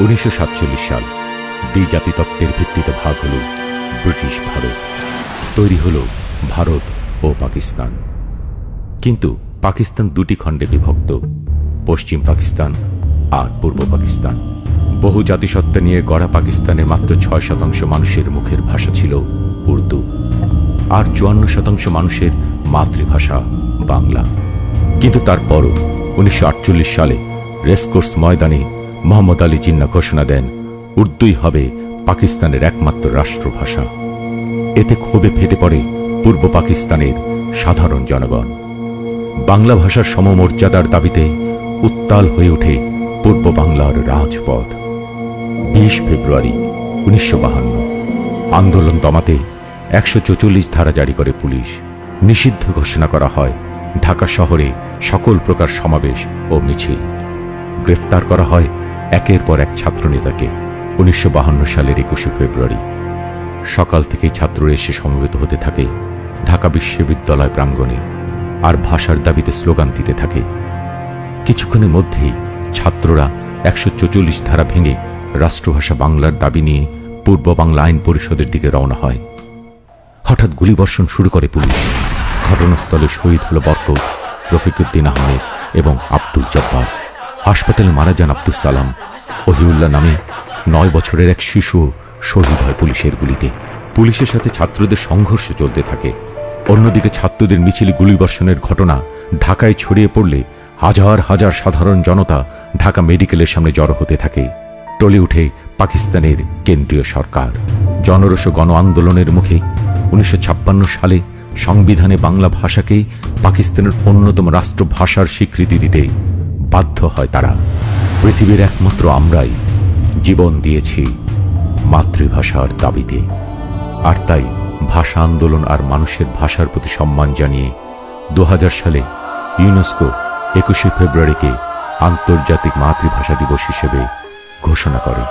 1947 সাল দ্বিজাতিতত্ত্বের ভিত্তিতে ভাগ হল ব্রিটিশ ভারত, তৈরি হল ভারত ও পাকিস্তান। কিন্তু পাকিস্তান দুটি খণ্ডে বিভক্ত, পশ্চিম পাকিস্তান আর পূর্ব পাকিস্তান। বহু জাতিসত্তা নিয়ে গড়া পাকিস্তানের মাত্র 6% মানুষের মুখের ভাষা ছিল উর্দু, আর 54% মানুষের মাতৃভাষা বাংলা। কিন্তু তারপরও 1948 সালে রেসকোর্স ময়দানে মোহাম্মদ আলী জিন্না ঘোষণা দেন উর্দুই হবে পাকিস্তানের একমাত্র রাষ্ট্রভাষা। এতে ক্ষোভে ফেটে পড়ে পূর্ব পাকিস্তানের সাধারণ জনগণ। বাংলা ভাষার সমমর্যাদার দাবিতে উত্তাল হয়ে ওঠে পূর্ব বাংলার রাজপথ। 20 ফেব্রুয়ারি 1952 আন্দোলন দমাতে 144 ধারা জারি করে পুলিশ। নিষিদ্ধ ঘোষণা করা হয় ঢাকা শহরে সকল প্রকার সমাবেশ ও মিছিল। গ্রেফতার করা হয় একের পর এক ছাত্রনেতাকে। 1952 সালের 21 ফেব্রুয়ারি সকাল থেকেই ছাত্ররা এসে সমবেত হতে থাকে ঢাকা বিশ্ববিদ্যালয় প্রাঙ্গণে, আর ভাষার দাবিতে স্লোগান দিতে থাকে। কিছুক্ষণের মধ্যেই ছাত্ররা 144 ধারা ভেঙে রাষ্ট্রভাষা বাংলার দাবি নিয়ে পূর্ব বাংলা আইন পরিষদের দিকে রওনা হয়। হঠাৎ গুলিবর্ষণ শুরু করে পুলিশ। ঘটনাস্থলে শহীদ হল বরকত, রফিকুদ্দিন আহমেদ এবং আব্দুল জব্বার। হাসপাতালে মারা যান আব্দুল সালাম। ওহিউল্লাহ নামে 9 বছরের এক শিশু শহীদ হয় পুলিশের গুলিতে। পুলিশের সাথে ছাত্রদের সংঘর্ষ চলতে থাকে। অন্যদিকে ছাত্রদের মিছিলে গুলিবর্ষণের ঘটনা ঢাকায় ছড়িয়ে পড়লে হাজার হাজার সাধারণ জনতা ঢাকা মেডিকেলের সামনে জড়ো হতে থাকে। টলে উঠে পাকিস্তানের কেন্দ্রীয় সরকার। জনরোষ গণ আন্দোলনের মুখে 1956 সালে সংবিধানে বাংলা ভাষাকে পাকিস্তানের অন্যতম রাষ্ট্রভাষার স্বীকৃতি দিতে বাধ্য হয় তারা। পৃথিবীর একমাত্র আমরাই জীবন দিয়েছি মাতৃভাষার দাবিতে। আর তাই ভাষা আন্দোলন আর মানুষের ভাষার প্রতি সম্মান জানিয়ে 2000 সালে ইউনেস্কো 21 ফেব্রুয়ারিকে আন্তর্জাতিক মাতৃভাষা দিবস হিসেবে ঘোষণা করে।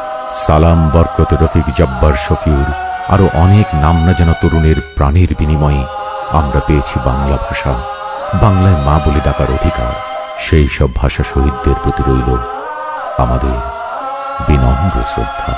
সালাম, বরকত, রফিক, জব্বার, শফিউর আরো অনেক নাম না জানা তরুণের প্রাণের বিনিময়ে আমরা পেয়েছি বাংলা ভাষা, বাংলায় মা বলে ডাকার অধিকার। সেই সব ভাষা শহীদদের প্রতি রইল আমাদের বিনম্র শ্রদ্ধা।